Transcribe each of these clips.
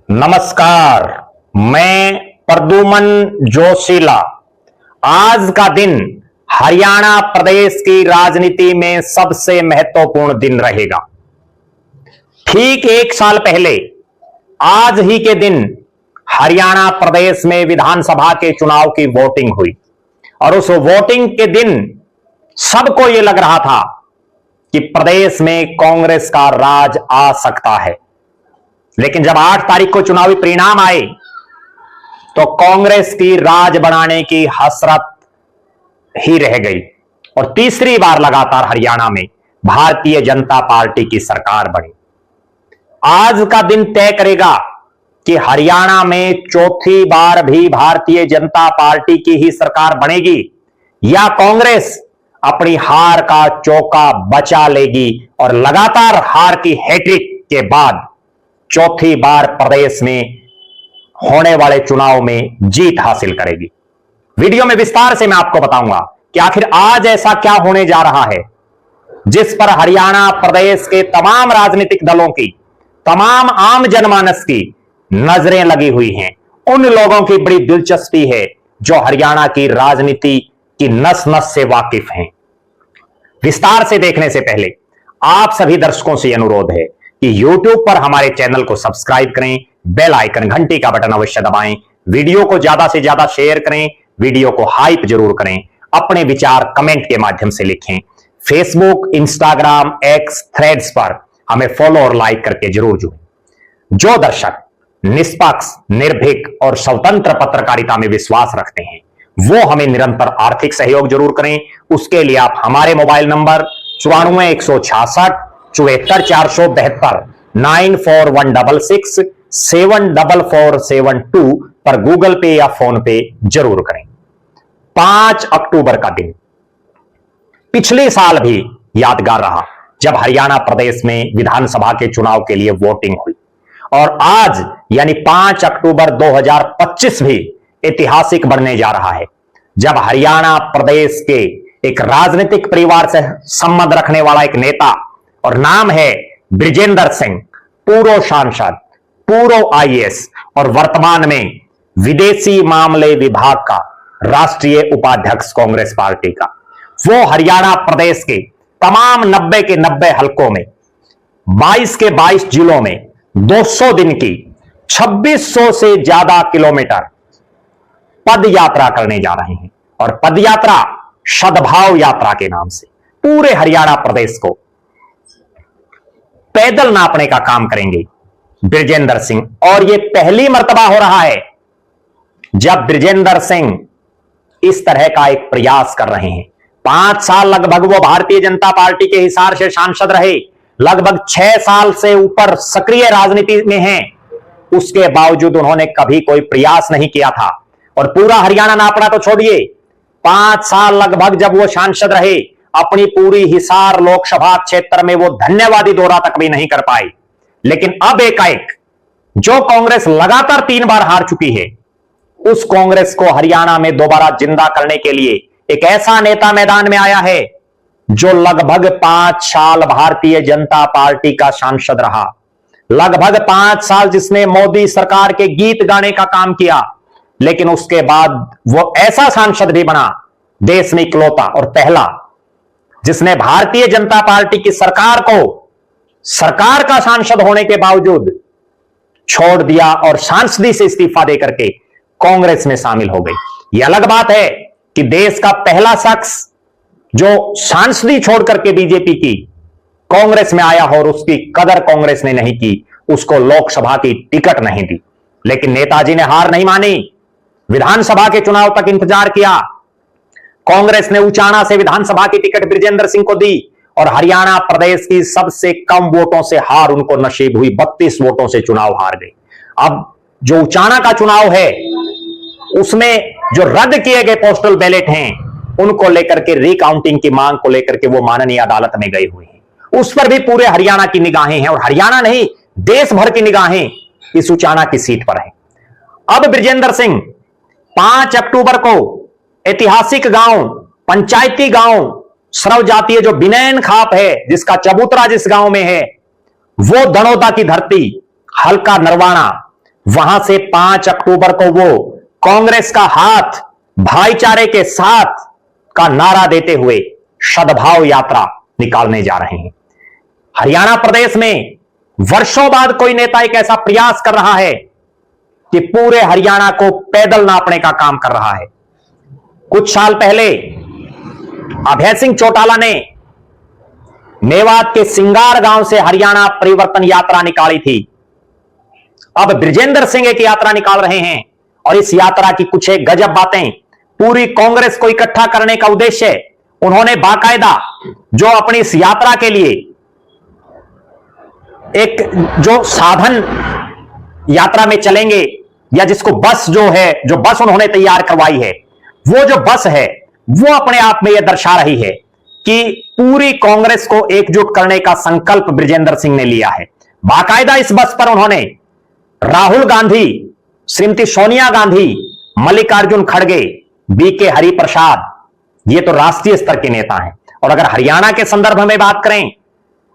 नमस्कार। मैं प्रद्युमन जोशीला। आज का दिन हरियाणा प्रदेश की राजनीति में सबसे महत्वपूर्ण दिन रहेगा। ठीक एक साल पहले आज ही के दिन हरियाणा प्रदेश में विधानसभा के चुनाव की वोटिंग हुई और उस वोटिंग के दिन सबको यह लग रहा था कि प्रदेश में कांग्रेस का राज आ सकता है। लेकिन जब 8 तारीख को चुनावी परिणाम आए तो कांग्रेस की राज बनाने की हसरत ही रह गई और तीसरी बार लगातार हरियाणा में भारतीय जनता पार्टी की सरकार बनी। आज का दिन तय करेगा कि हरियाणा में चौथी बार भी भारतीय जनता पार्टी की ही सरकार बनेगी या कांग्रेस अपनी हार का चौका बचा लेगी और लगातार हार की हैट्रिक के बाद चौथी बार प्रदेश में होने वाले चुनाव में जीत हासिल करेगी। वीडियो में विस्तार से मैं आपको बताऊंगा कि आखिर आज ऐसा क्या होने जा रहा है जिस पर हरियाणा प्रदेश के तमाम राजनीतिक दलों की, तमाम आम जनमानस की नजरें लगी हुई हैं। उन लोगों की बड़ी दिलचस्पी है जो हरियाणा की राजनीति की नस नस से वाकिफ हैं। विस्तार से देखने से पहले आप सभी दर्शकों से अनुरोध है कि YouTube पर हमारे चैनल को सब्सक्राइब करें, बेल आइकन घंटी का बटन अवश्य दबाएं, वीडियो को ज्यादा से ज्यादा शेयर करें, वीडियो को हाइप जरूर करें, अपने विचार कमेंट के माध्यम से लिखें। फेसबुक, इंस्टाग्राम, एक्स, थ्रेड्स पर हमें फॉलो और लाइक करके जरूर जुड़ें। जो दर्शक निष्पक्ष, निर्भीक और स्वतंत्र पत्रकारिता में विश्वास रखते हैं वो हमें निरंतर आर्थिक सहयोग जरूर करें। उसके लिए आप हमारे मोबाइल नंबर 94 166 74 472 94 166 74472 पर गूगल पे या फोन पे जरूर करें। 5 अक्टूबर का दिन पिछले साल भी यादगार रहा जब हरियाणा प्रदेश में विधानसभा के चुनाव के लिए वोटिंग हुई और आज यानी 5 अक्टूबर 2025 भी ऐतिहासिक बनने जा रहा है जब हरियाणा प्रदेश के एक राजनीतिक परिवार से संबंध रखने वाला एक नेता और नाम है बृजेंद्र सिंह, पूर्व सांसद, पूर्व आईएएस और वर्तमान में विदेशी मामले विभाग का राष्ट्रीय उपाध्यक्ष कांग्रेस पार्टी का, वो हरियाणा प्रदेश के तमाम 90 के 90 हलकों में 22 के 22 जिलों में 200 दिन की 2600 से ज्यादा किलोमीटर पद यात्रा करने जा रहे हैं और पद यात्रा सद्भाव यात्रा के नाम से पूरे हरियाणा प्रदेश को पैदल नापने का काम करेंगे बृजेंद्र सिंह। और यह पहली मर्तबा हो रहा है जब बृजेंद्र सिंह इस तरह का एक प्रयास कर रहे हैं। 5 साल लगभग वो भारतीय जनता पार्टी के हिसार से सांसद रहे, लगभग 6 साल से ऊपर सक्रिय राजनीति में हैं। उसके बावजूद उन्होंने कभी कोई प्रयास नहीं किया था और पूरा हरियाणा नापना तो छोड़िए, 5 साल लगभग जब वो सांसद रहे अपनी पूरी हिसार लोकसभा क्षेत्र में वो धन्यवादी दौरा तक भी नहीं कर पाए। लेकिन अब एकाएक जो कांग्रेस लगातार 3 बार हार चुकी है उस कांग्रेस को हरियाणा में दोबारा जिंदा करने के लिए एक ऐसा नेता मैदान में आया है जो लगभग 5 साल भारतीय जनता पार्टी का सांसद रहा, लगभग 5 साल जिसने मोदी सरकार के गीत गाने का काम किया, लेकिन उसके बाद वो ऐसा सांसद भी बना देश में इकलौता और पहला जिसने भारतीय जनता पार्टी की सरकार को सरकार का सांसद होने के बावजूद छोड़ दिया और सांसदी से इस्तीफा देकर के कांग्रेस में शामिल हो गई। यह अलग बात है कि देश का पहला शख्स जो सांसदी छोड़ करके बीजेपी की कांग्रेस में आया हो और उसकी कदर कांग्रेस ने नहीं की, उसको लोकसभा की टिकट नहीं दी। लेकिन नेताजी ने हार नहीं मानी, विधानसभा के चुनाव तक इंतजार किया। कांग्रेस ने उचाना से विधानसभा की टिकट बृजेंद्र सिंह को दी और हरियाणा प्रदेश की सबसे कम वोटों से हार उनको नसीब हुई, 32 वोटों से चुनाव हार गए। अब जो उचाना का चुनाव है उसमें जो रद्द किए गए पोस्टल बैलेट हैं उनको लेकर के रिकाउंटिंग की मांग को लेकर के वो माननीय अदालत में गए हुए हैं। उस पर भी पूरे हरियाणा की निगाहें हैं और हरियाणा नहीं देश भर की निगाहें इस उचाना की सीट पर है। अब बृजेंद्र सिंह 5 अक्टूबर को ऐतिहासिक गांव, पंचायती गांव, सर्व जातीय जो बिनैन खाप है जिसका चबूतरा जिस गांव में है, वो दनोदा की धरती, हल्का नरवाना, वहां से 5 अक्टूबर को वो कांग्रेस का हाथ भाईचारे के साथ का नारा देते हुए सद्भाव यात्रा निकालने जा रहे हैं। हरियाणा प्रदेश में वर्षों बाद कोई नेता एक ऐसा प्रयास कर रहा है कि पूरे हरियाणा को पैदल नापने का काम कर रहा है। कुछ साल पहले अभय सिंह चौटाला ने मेवात के सिंगार गांव से हरियाणा परिवर्तन यात्रा निकाली थी। अब बृजेंद्र सिंह एक यात्रा निकाल रहे हैं और इस यात्रा की कुछ एक गजब बातें, पूरी कांग्रेस को इकट्ठा करने का उद्देश्य है। उन्होंने बाकायदा जो अपनी इस यात्रा के लिए एक जो साधन यात्रा में चलेंगे या जिसको बस जो बस उन्होंने तैयार करवाई है, वो जो बस है वो अपने आप में यह दर्शा रही है कि पूरी कांग्रेस को एकजुट करने का संकल्प बृजेंद्र सिंह ने लिया है। बाकायदा इस बस पर उन्होंने राहुल गांधी, श्रीमती सोनिया गांधी, मल्लिकार्जुन खड़गे, बीके हरिप्रसाद, ये तो राष्ट्रीय स्तर के नेता हैं। और अगर हरियाणा के संदर्भ में बात करें,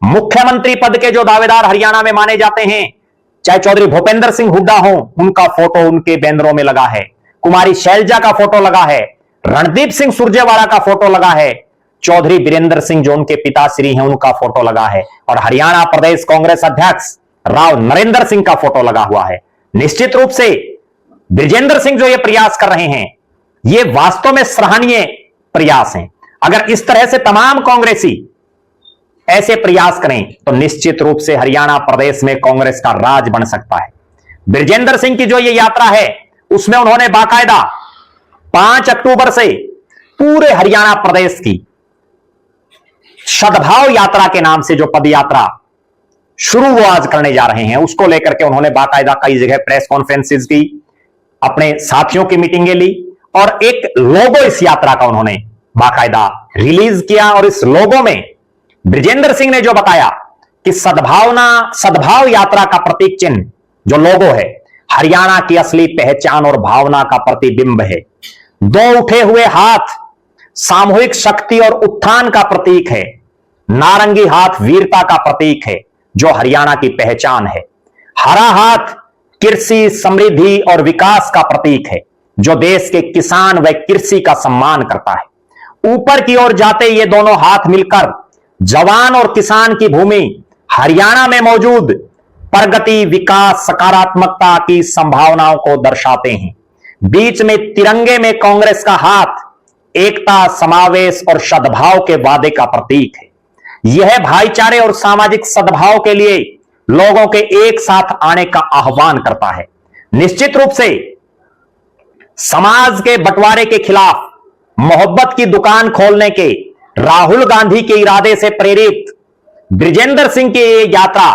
मुख्यमंत्री पद के जो दावेदार हरियाणा में माने जाते हैं, चाहे चौधरी भूपेंद्र सिंह हुड्डा हो, उनका फोटो उनके बैनरों में लगा है, कुमारी शैलजा का फोटो लगा है, रणदीप सिंह सुरजेवाला का फोटो लगा है, चौधरी बीरेंद्र सिंह जो उनके पिताश्री हैं उनका फोटो लगा है, और हरियाणा प्रदेश कांग्रेस अध्यक्ष राव नरेंद्र सिंह का फोटो लगा हुआ है। निश्चित रूप से बृजेंद्र सिंह जो ये प्रयास कर रहे हैं, ये वास्तव में सराहनीय प्रयास हैं। अगर इस तरह से तमाम कांग्रेसी ऐसे प्रयास करें तो निश्चित रूप से हरियाणा प्रदेश में कांग्रेस का राज बन सकता है। बृजेंद्र सिंह की जो ये यात्रा है उसमें उन्होंने बाकायदा 5 अक्टूबर से पूरे हरियाणा प्रदेश की सद्भाव यात्रा के नाम से जो पद यात्रा शुरू वो आज करने जा रहे हैं, उसको लेकर के उन्होंने बाकायदा कई जगह प्रेस कॉन्फ्रेंसेस की, अपने साथियों की मीटिंगें ली और एक लोगो इस यात्रा का उन्होंने बाकायदा रिलीज किया। और इस लोगो में बृजेंद्र सिंह ने जो बताया कि सद्भाव यात्रा का प्रतीक चिन्ह जो लोगो है, हरियाणा की असली पहचान और भावना का प्रतिबिंब है। 2 उठे हुए हाथ सामूहिक शक्ति और उत्थान का प्रतीक है। नारंगी हाथ वीरता का प्रतीक है जो हरियाणा की पहचान है। हरा हाथ कृषि, समृद्धि और विकास का प्रतीक है जो देश के किसान व कृषि का सम्मान करता है। ऊपर की ओर जाते ये दोनों हाथ मिलकर जवान और किसान की भूमि हरियाणा में मौजूद प्रगति, विकास, सकारात्मकता की संभावनाओं को दर्शाते हैं। बीच में तिरंगे में कांग्रेस का हाथ एकता, समावेश और सद्भाव के वादे का प्रतीक है। यह भाईचारे और सामाजिक सद्भाव के लिए लोगों के एक साथ आने का आह्वान करता है। निश्चित रूप से समाज के बंटवारे के खिलाफ मोहब्बत की दुकान खोलने के राहुल गांधी के इरादे से प्रेरित बृजेंद्र सिंह की ये यात्रा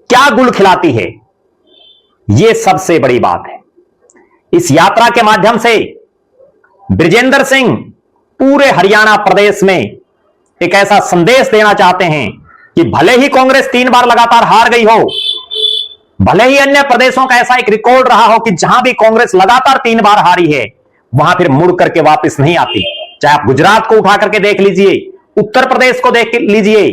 क्या गुल खिलाती है, यह सबसे बड़ी बात है। इस यात्रा के माध्यम से बृजेंद्र सिंह पूरे हरियाणा प्रदेश में एक ऐसा संदेश देना चाहते हैं कि भले ही कांग्रेस 3 बार लगातार हार गई हो, भले ही अन्य प्रदेशों का ऐसा एक रिकॉर्ड रहा हो कि जहां भी कांग्रेस लगातार 3 बार हारी है, वहां फिर मुड़ करके वापस नहीं आती। चाहे आप गुजरात को उठा करके देख लीजिए, उत्तर प्रदेश को देख लीजिए,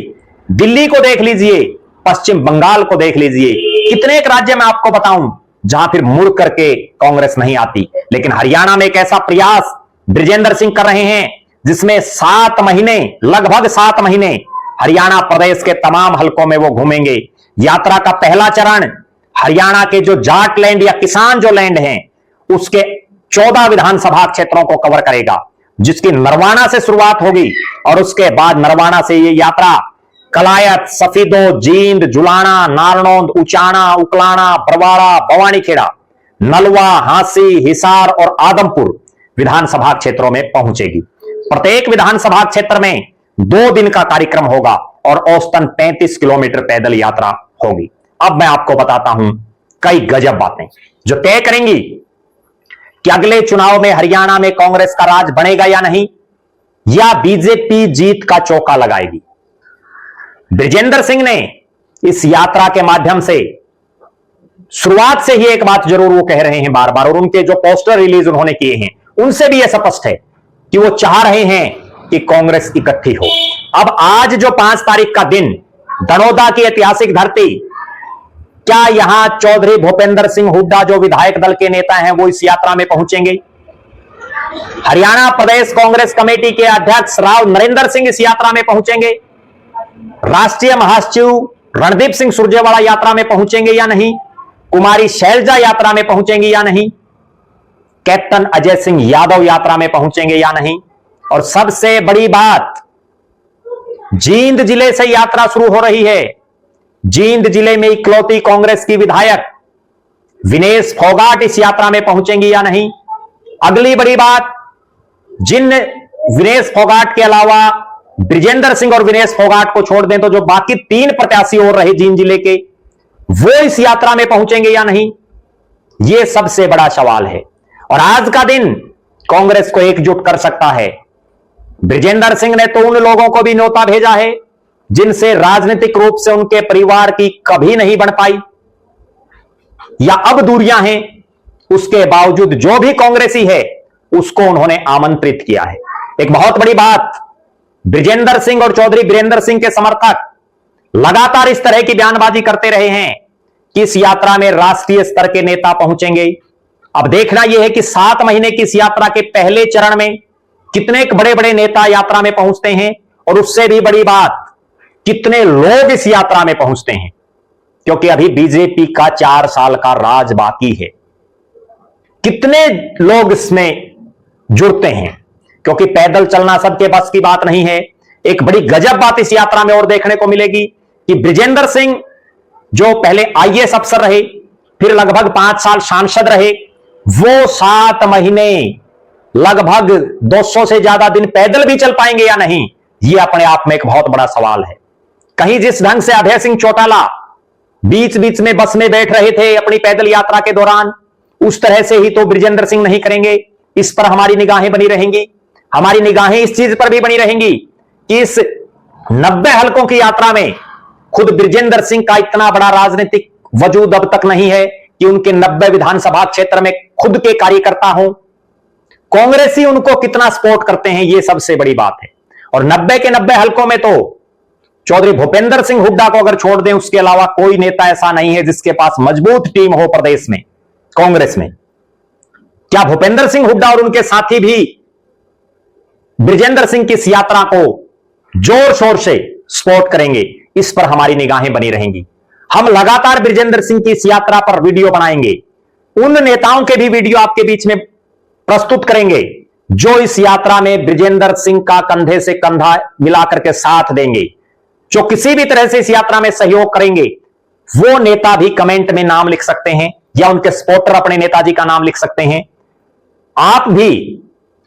दिल्ली को देख लीजिए, पश्चिम बंगाल को देख लीजिए, कितने एक राज्य में आपको बताऊं जहां फिर मुड़ करके कांग्रेस नहीं आती। लेकिन हरियाणा में एक ऐसा प्रयास बृजेंद्र सिंह कर रहे हैं जिसमें 7 महीने, लगभग 7 महीने हरियाणा प्रदेश के तमाम हलकों में वो घूमेंगे। यात्रा का पहला चरण हरियाणा के जो जाट लैंड या किसान जो लैंड हैं उसके 14 विधानसभा क्षेत्रों को कवर करेगा, जिसकी नरवाना से शुरुआत होगी और उसके बाद नरवाना से ये यात्रा कलायत, सफीदो, जींद, जुलाना, नारनौंद, उचाना, उकलाना, बरवाड़ा, भवानीखेड़ा, नलवा, हांसी, हिसार और आदमपुर विधानसभा क्षेत्रों में पहुंचेगी। प्रत्येक विधानसभा क्षेत्र में 2 दिन का कार्यक्रम होगा और औसतन 35 किलोमीटर पैदल यात्रा होगी। अब मैं आपको बताता हूं कई गजब बातें जो तय करेंगी कि अगले चुनाव में हरियाणा में कांग्रेस का राज बनेगा या नहीं, या बीजेपी जीत का चौका लगाएगी। बृजेंद्र सिंह ने इस यात्रा के माध्यम से शुरुआत से ही एक बात जरूर वो कह रहे हैं बार बार, और उनके जो पोस्टर रिलीज उन्होंने किए हैं उनसे भी यह स्पष्ट है कि वो चाह रहे हैं कि कांग्रेस इकट्ठी हो। अब आज जो 5 तारीख का दिन, दनोदा की ऐतिहासिक धरती, क्या यहां चौधरी भूपेंद्र सिंह हुड्डा जो विधायक दल के नेता हैं वो इस यात्रा में पहुंचेंगे? हरियाणा प्रदेश कांग्रेस कमेटी के अध्यक्ष राव नरेंद्र सिंह इस यात्रा में पहुंचेंगे? राष्ट्रीय महासचिव रणदीप सिंह सुरजेवाला यात्रा में पहुंचेंगे या नहीं? कुमारी शैलजा यात्रा में पहुंचेंगी या नहीं? कैप्टन अजय सिंह यादव यात्रा में पहुंचेंगे या नहीं? और सबसे बड़ी बात, जींद जिले से यात्रा शुरू हो रही है। जींद जिले में इकलौती कांग्रेस की विधायक विनेश फोगाट इस यात्रा में पहुंचेंगी या नहीं? अगली बड़ी बात, जिन विनेश फोगाट के अलावा ब्रिजेंद्र सिंह और विनेश फोगाट को छोड़ दें तो जो बाकी 3 प्रत्याशी और रहे जींद जिले के, वो इस यात्रा में पहुंचेंगे या नहीं? यह सबसे बड़ा सवाल है। और आज का दिन कांग्रेस को एकजुट कर सकता है। ब्रिजेंद्र सिंह ने तो उन लोगों को भी न्योता भेजा है जिनसे राजनीतिक रूप से उनके परिवार की कभी नहीं बन पाई या अब दूरियां हैं, उसके बावजूद जो भी कांग्रेसी है उसको उन्होंने आमंत्रित किया है। एक बहुत बड़ी बात, ब्रिजेंद्र सिंह और चौधरी बीरेंद्र सिंह के समर्थक लगातार इस तरह की बयानबाजी करते रहे हैं कि इस यात्रा में राष्ट्रीय स्तर के नेता पहुंचेंगे। अब देखना यह है कि 7 महीने की इस यात्रा के पहले चरण में कितने बड़े बड़े नेता यात्रा में पहुंचते हैं, और उससे भी बड़ी बात, कितने लोग इस यात्रा में पहुंचते हैं, क्योंकि अभी बीजेपी का 4 साल का राज बाकी है। कितने लोग इसमें जुड़ते हैं, क्योंकि पैदल चलना सबके बस की बात नहीं है। एक बड़ी गजब बात इस यात्रा में और देखने को मिलेगी कि ब्रिजेंद्र सिंह जो पहले आईएएस अफसर रहे, फिर लगभग 5 साल सांसद रहे, वो 7 महीने लगभग 200 से ज्यादा दिन पैदल भी चल पाएंगे या नहीं, यह अपने आप में एक बहुत बड़ा सवाल है। कहीं जिस ढंग से अभय सिंह चौटाला बीच बीच में बस में बैठ रहे थे अपनी पैदल यात्रा के दौरान, उस तरह से ही तो ब्रिजेंद्र सिंह नहीं करेंगे। इस पर हमारी निगाहें बनी रहेंगी। हमारी निगाहें इस चीज पर भी बनी रहेंगी कि इस 90 हलकों की यात्रा में खुद ब्रिजेंद्र सिंह का इतना बड़ा राजनीतिक वजूद अब तक नहीं है कि उनके 90 विधानसभा क्षेत्र में खुद के कार्यकर्ता हों। कांग्रेसी उनको कितना सपोर्ट करते हैं, यह सबसे बड़ी बात है। और 90 के 90 हलकों में तो चौधरी भूपेंद्र सिंह हुड्डा को अगर छोड़ दें, उसके अलावा कोई नेता ऐसा नहीं है जिसके पास मजबूत टीम हो प्रदेश में कांग्रेस में। क्या भूपेंद्र सिंह हुड्डा और उनके साथी भी ब्रिजेंद्र सिंह की इस यात्रा को जोर शोर से सपोर्ट करेंगे? इस पर हमारी निगाहें बनी रहेंगी। हम लगातार ब्रिजेंद्र सिंह की इस यात्रा पर वीडियो बनाएंगे, उन नेताओं के भी वीडियो आपके बीच में प्रस्तुत करेंगे जो इस यात्रा में ब्रिजेंद्र सिंह का कंधे से कंधा मिलाकर के साथ देंगे, जो किसी भी तरह से इस यात्रा में सहयोग करेंगे। वो नेता भी कमेंट में नाम लिख सकते हैं या उनके सपोर्टर अपने नेताजी का नाम लिख सकते हैं। आप भी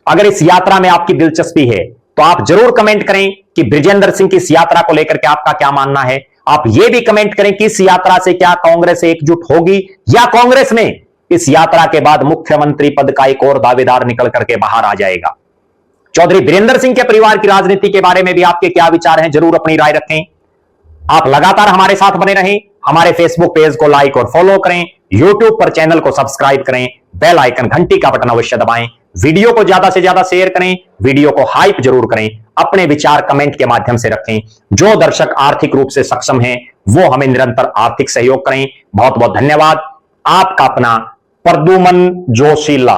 अगर इस यात्रा में आपकी दिलचस्पी है तो आप जरूर कमेंट करें कि ब्रिजेंद्र सिंह की इस यात्रा को लेकर के आपका क्या मानना है। आप यह भी कमेंट करें कि इस यात्रा से क्या कांग्रेस एकजुट होगी या कांग्रेस में इस यात्रा के बाद मुख्यमंत्री पद का एक और दावेदार निकल करके बाहर आ जाएगा। चौधरी बीरेंद्र सिंह के परिवार की राजनीति के बारे में भी आपके क्या विचार हैं, जरूर अपनी राय रखें। आप लगातार हमारे साथ बने रहें। हमारे फेसबुक पेज को लाइक और फॉलो करें, यूट्यूब पर चैनल को सब्सक्राइब करें, बेल आइकन घंटी का बटन अवश्य दबाएं, वीडियो को ज्यादा से ज्यादा शेयर करें, वीडियो को हाइप जरूर करें, अपने विचार कमेंट के माध्यम से रखें। जो दर्शक आर्थिक रूप से सक्षम हैं वो हमें निरंतर आर्थिक सहयोग करें। बहुत बहुत धन्यवाद। आपका अपना प्रद्युमन जोशीला।